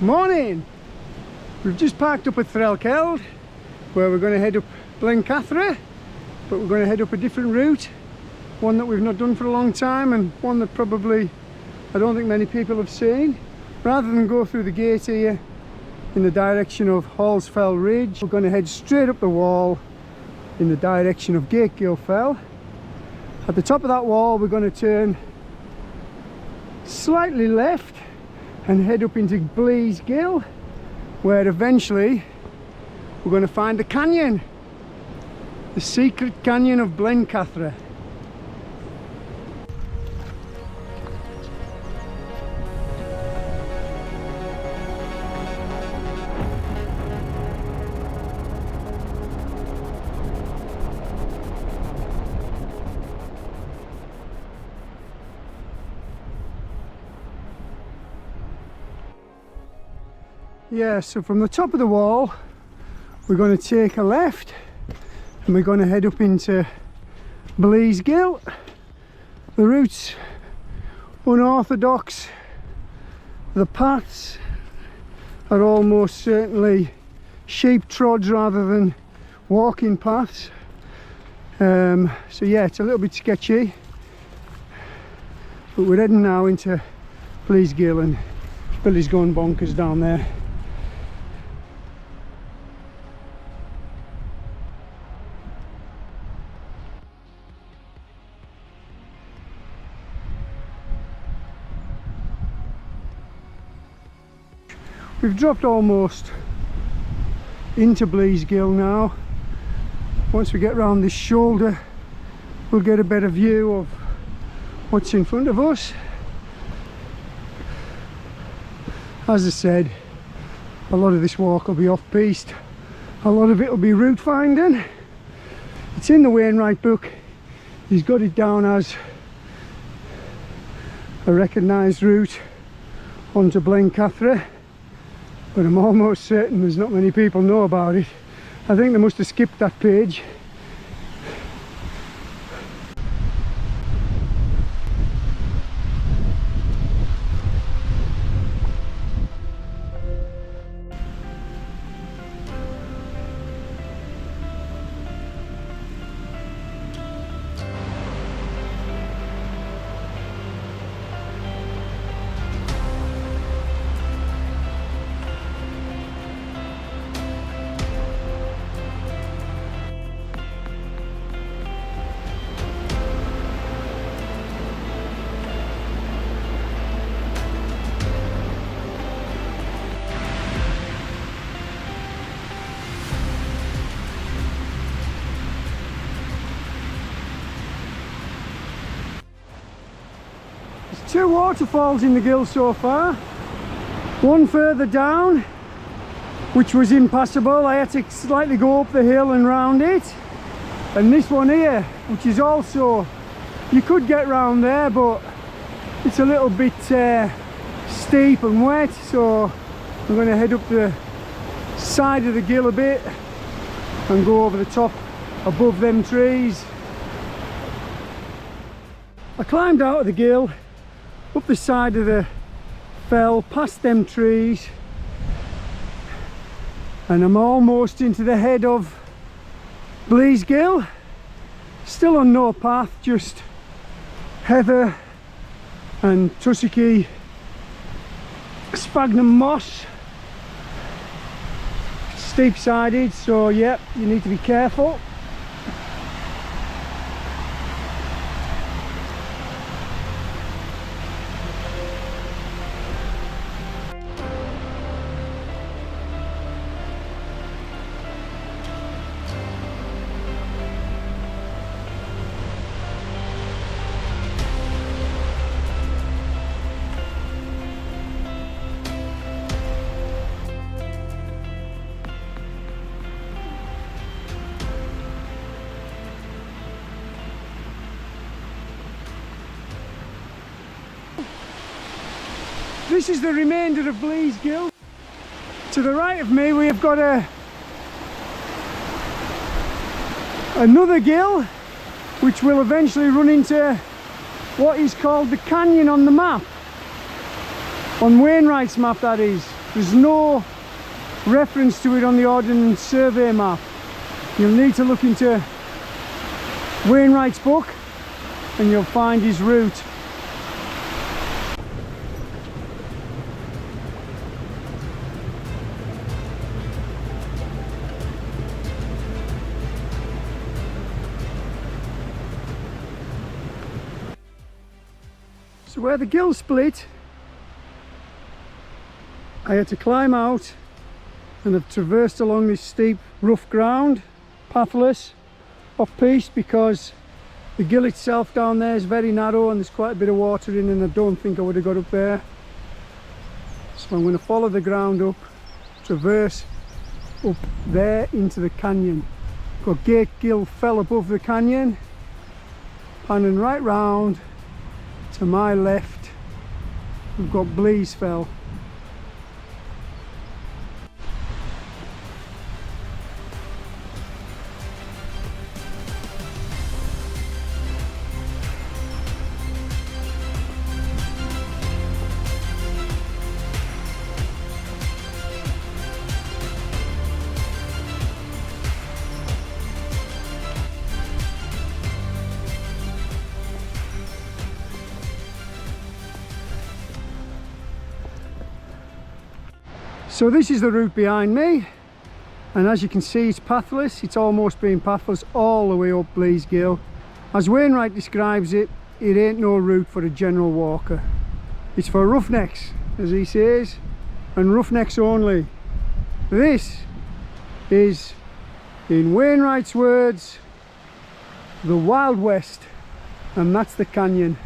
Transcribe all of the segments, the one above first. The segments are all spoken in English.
Morning! We've just parked up at Ɡʌltʃ where we're going to head up Blencathra, but we're going to head up a different route, one that we've not done for a long time and one that probably I don't think many people have seen. Rather than go through the gate here in the direction of Hallsfell Ridge, we're going to head straight up the wall in the direction of Gategill Fell. At the top of that wall we're going to turn slightly left and head up into Blease Glll, where eventually we're going to find the canyon, the secret canyon of Blencathra. Yeah, so from the top of the wall we're going to take a left and we're going to head up into Blease Glll. The route's unorthodox, the paths are almost certainly sheep trods rather than walking paths, so yeah, it's a little bit sketchy, but we're heading now into Blease Glll and Billy's going bonkers down there. We've dropped almost into Blease Glll now. Once we get round this shoulder we'll get a better view of what's in front of us. As I said, a lot of this walk will be off-piste, a lot of it will be route finding. It's in the Wainwright book, he's got it down as a recognised route onto Blencathra, but I'm almost certain there's not many people know about it. I think they must have skipped that page. Two waterfalls in the Gill so far, one further down which was impassable, I had to slightly go up the hill and round it, and this one here which is also, you could get round there but it's a little bit steep and wet, so I'm going to head up the side of the Gill a bit and go over the top above them trees. I climbed out of the Gill, up the side of the fell, past them trees, and I'm almost into the head of Blease Glll. Still on no path, just heather and tussocky sphagnum moss, steep sided, so yep, you need to be careful. This is the remainder of Blease Glll. To the right of me we have got another gill which will eventually run into what is called the canyon on the map, on Wainwright's map that is. There's no reference to it on the Ordnance Survey map. You'll need to look into Wainwright's book and you'll find his route. So where the Gill split, I had to climb out and have traversed along this steep rough ground, pathless, off piste, because the Gill itself down there is very narrow and there's quite a bit of water in, and I don't think I would have got up there. So I'm going to follow the ground up, traverse up there into the canyon. Got Gategill Fell above the canyon, panning right round. To my left we've got Blease Fell. So this is the route behind me, and as you can see, it's pathless. It's almost been pathless all the way up Blease Glll. As Wainwright describes it, it ain't no route for a general walker. It's for roughnecks, as he says, and roughnecks only. This is, in Wainwright's words, the Wild West, and that's the canyon.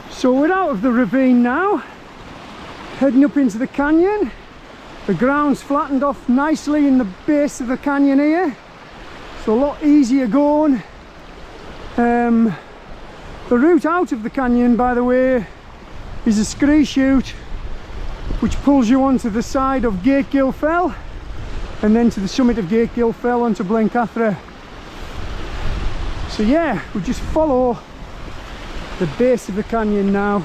So we're out of the ravine now, heading up into the canyon. The ground's flattened off nicely in the base of the canyon here, so a lot easier going. The route out of the canyon, by the way, is a scree chute which pulls you onto the side of Gategill Fell and then to the summit of Gategill Fell onto Blencathra. So yeah, we just follow the base of the canyon now.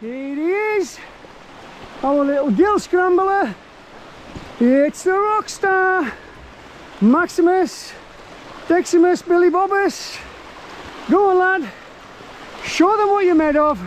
Here it is, our little Gill scrambler. It's the rock star, Maximus, Decimus, Billy Bobbus. Go on, lad, show them what you're made of.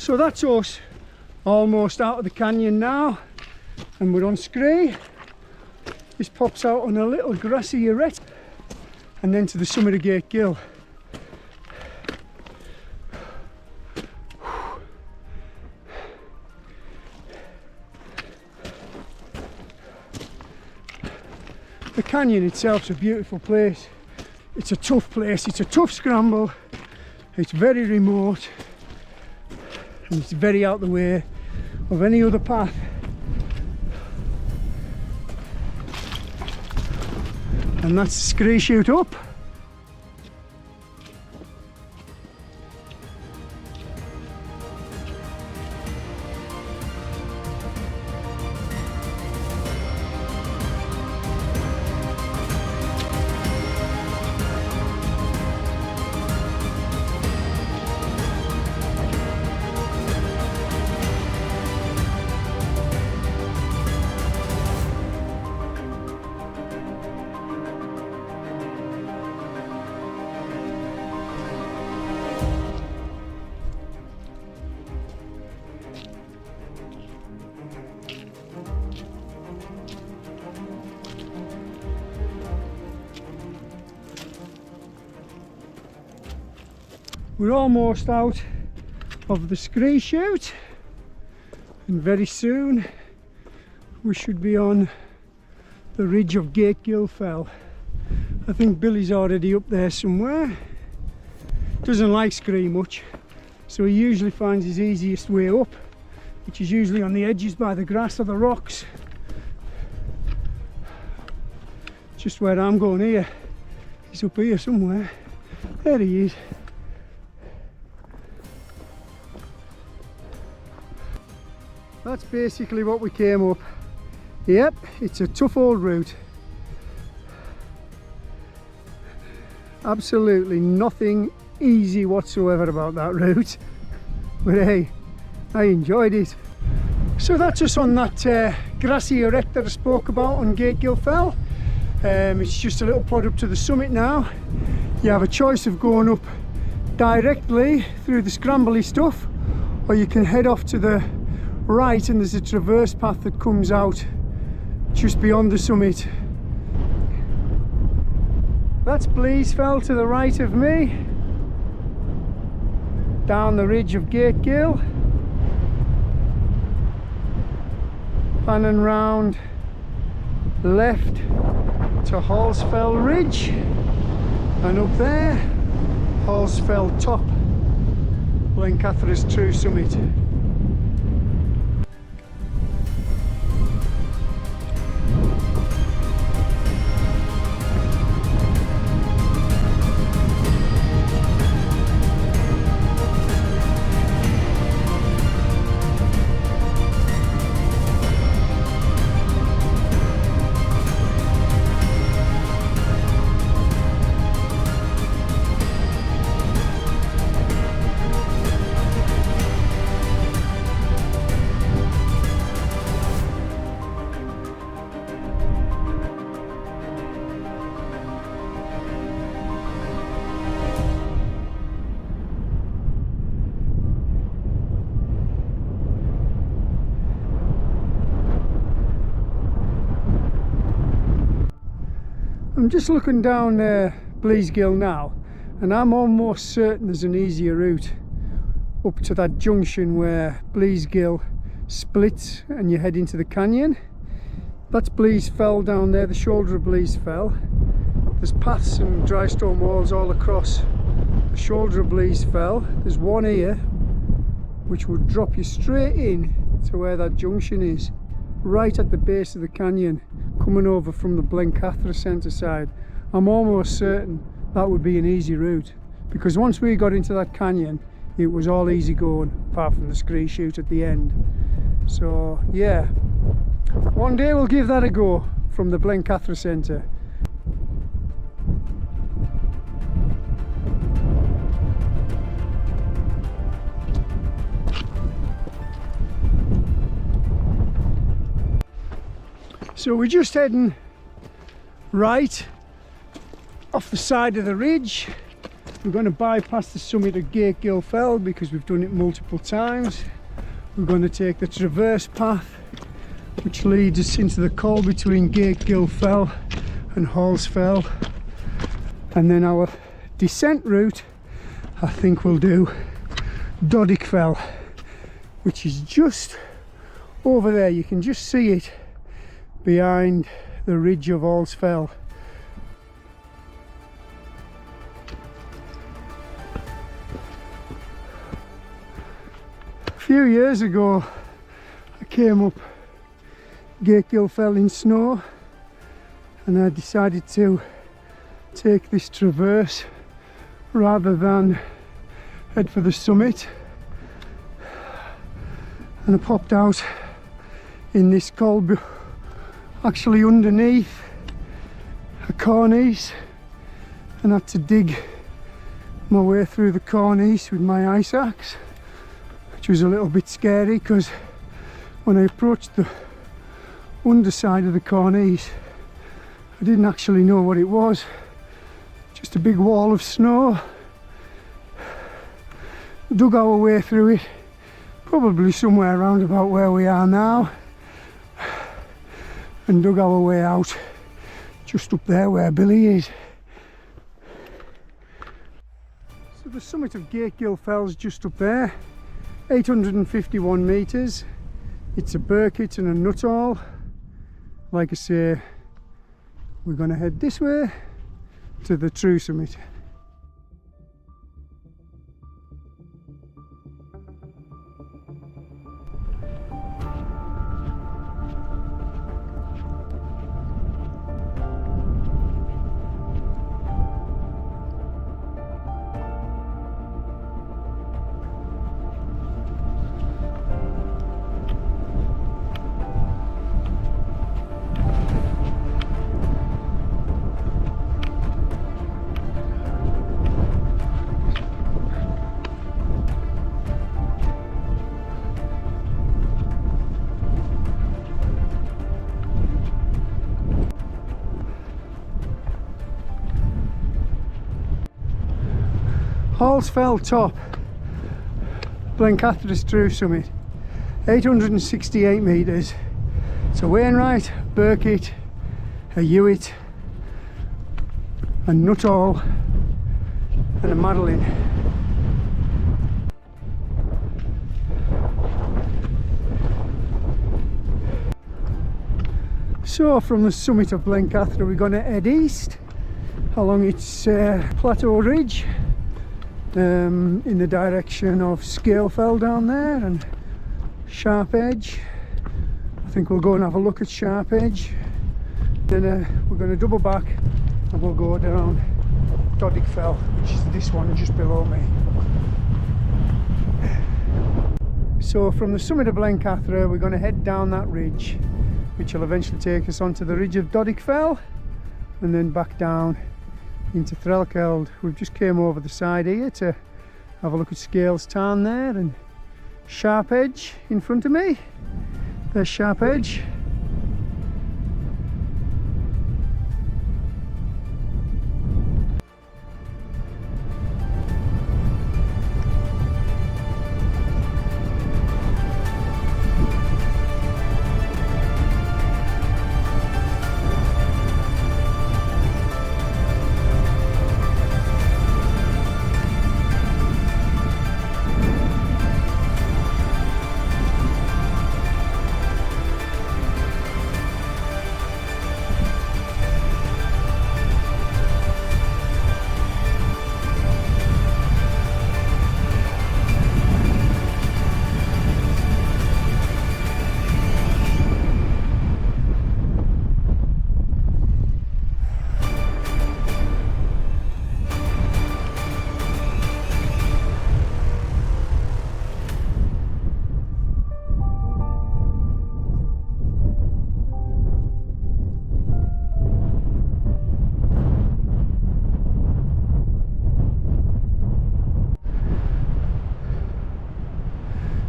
So that's us almost out of the canyon now, and we're on Scree. This pops out on a little grassy arete and then to the summit of Gategill. The canyon itself is a beautiful place. It's a tough place, it's a tough scramble, it's very remote, and it's very out the way of any other path. And that's the scree shoot up. We're almost out of the scree shoot, and very soon we should be on the ridge of Gategill Fell. I think Billy's already up there somewhere. Doesn't like scree much, so he usually finds his easiest way up, which is usually on the edges by the grass or the rocks. Just where I'm going here. He's up here somewhere. There he is. That's basically what we came up. Yep, it's a tough old route. Absolutely nothing easy whatsoever about that route. But hey, I enjoyed it. So that's us on that grassy arete that I spoke about on Gategill Fell. It's just a little plod up to the summit now. You have a choice of going up directly through the scrambly stuff, or you can head off to the right, and there's a traverse path that comes out just beyond the summit. That's Blease Fell to the right of me, down the ridge of Gategill, panning round left to Hallsfell Ridge, and up there Hallsfell top, Blencathra's true summit. I'm just looking down Blease Glll now, and I'm almost certain there's an easier route up to that junction where Blease Glll splits and you head into the canyon. That's Blease Fell down there, the shoulder of Blease Fell. There's paths and dry stone walls all across the shoulder of Blease Fell. There's one here which would drop you straight in to where that junction is, right at the base of the canyon, coming over from the Blencathra centre side. I'm almost certain that would be an easy route, because once we got into that canyon it was all easy going, apart from the scree shoot at the end. So yeah, one day we'll give that a go from the Blencathra centre. So we're just heading right off the side of the ridge, We're going to bypass the summit of Gategill Fell because we've done it multiple times. We're going to take the traverse path which leads us into the col between Gategill Fell and Hallsfell, and then our descent route I think we'll do Doddick Fell, which is just over there. You can just see it behind the ridge of Hallsfell. A few years ago I came up Gategill Fell in snow, and I decided to take this traverse rather than head for the summit, and I popped out in this col, actually underneath a cornice, and had to dig my way through the cornice with my ice axe, which was a little bit scary because when I approached the underside of the cornice I didn't actually know what it was. Just a big wall of snow. Dug our way through it, probably somewhere around about where we are now, and dug our way out just up there where Billy is. So the summit of Gategill Fell is just up there, 851 metres. It's a Burkitt and a Nuttall. Like I say, we're going to head this way to the true summit. Hallsfell top, Blencathras true summit, 868 metres. It's a Wainwright, Burkitt, a Hewitt, a Nuttall and a Madeline. So from the summit of Blencathra we're going to head east along its plateau ridge, in the direction of Gategill Fell down there and Sharp Edge. I think we'll go and have a look at Sharp Edge. Then we're going to double back and we'll go down Doddick Fell, which is this one just below me. So from the summit of Blencathra we're going to head down that ridge, which will eventually take us onto the ridge of Doddick Fell and then back down into ɡʌltʃ. We've just came over the side here to have a look at Scales Tarn there and Sharp Edge in front of me. There's Sharp Edge.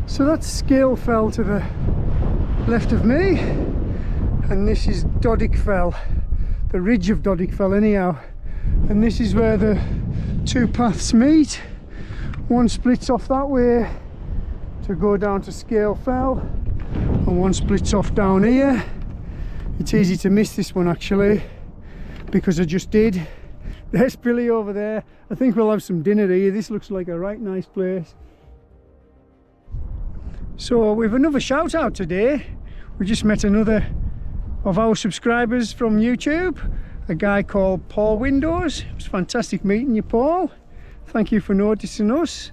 So that's Gategill Fell to the left of me, and this is Doddick Fell, the ridge of Doddick Fell anyhow, and this is where the two paths meet. One splits off that way to go down to Gategill Fell, and one splits off down here. It's easy to miss this one actually, because I just did. There's Billy over there. I think we'll have some dinner here. This looks like a right nice place. So we've another shout out today. We just met another of our subscribers from YouTube, a guy called Paul Windows. It was fantastic meeting you, Paul. Thank you for noticing us.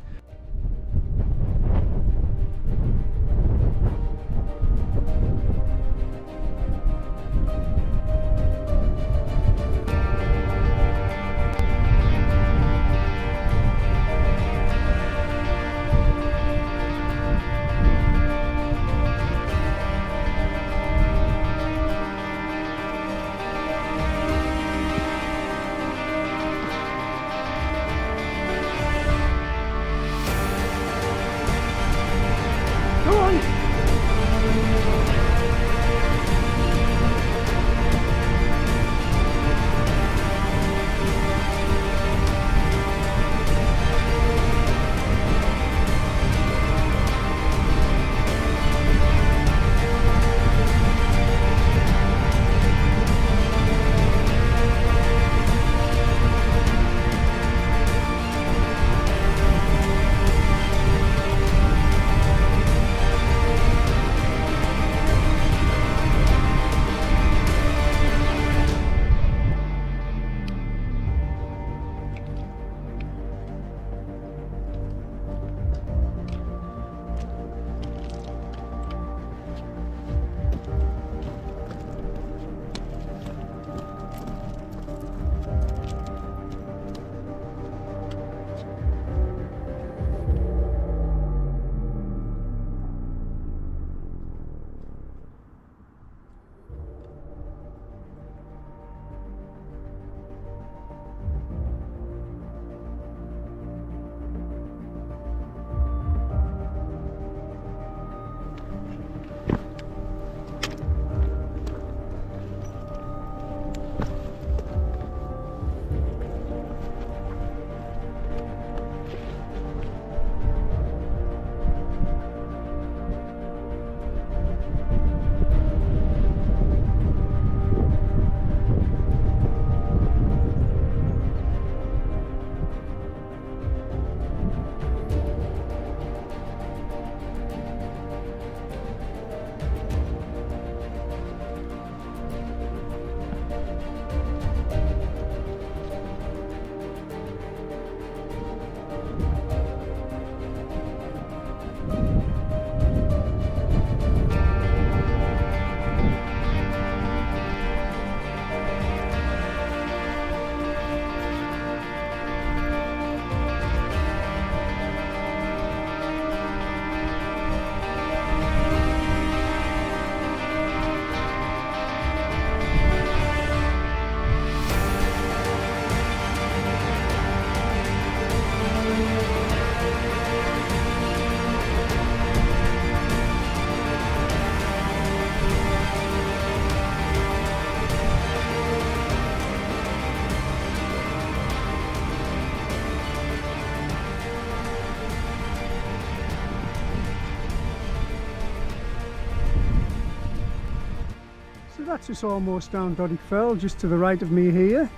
That's us almost down Doddick Fell, just to the right of me here.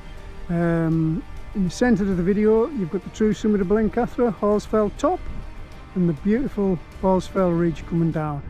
In the centre of the video you've got the true Summit of Blencathra, Hallsfell top, and the beautiful Hallsfell ridge coming down.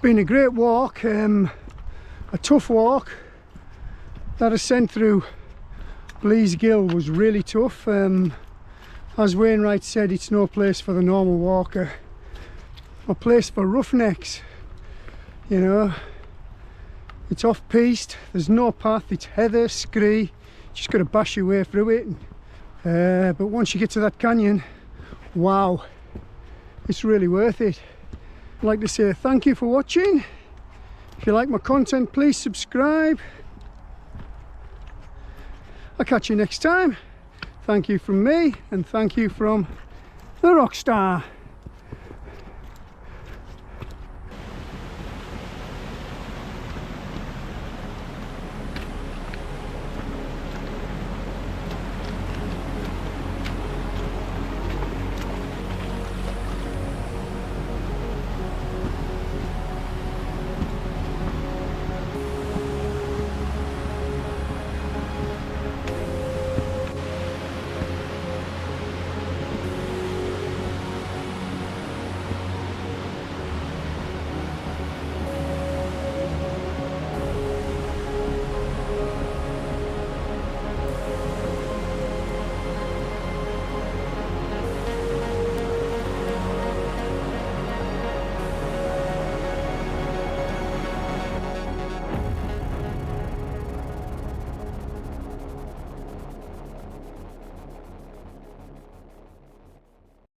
been a great walk, a tough walk. That ascent through Blease Glll was really tough. As Wainwright said, it's no place for the normal walker, a place for roughnecks. You know, it's off piste, there's no path, it's heather, scree, just got to bash your way through it. But once you get to that canyon, wow, it's really worth it. I'd like to say thank you for watching. If you like my content, please subscribe. I'll catch you next time. Thank you from me, and thank you from the Rockstar.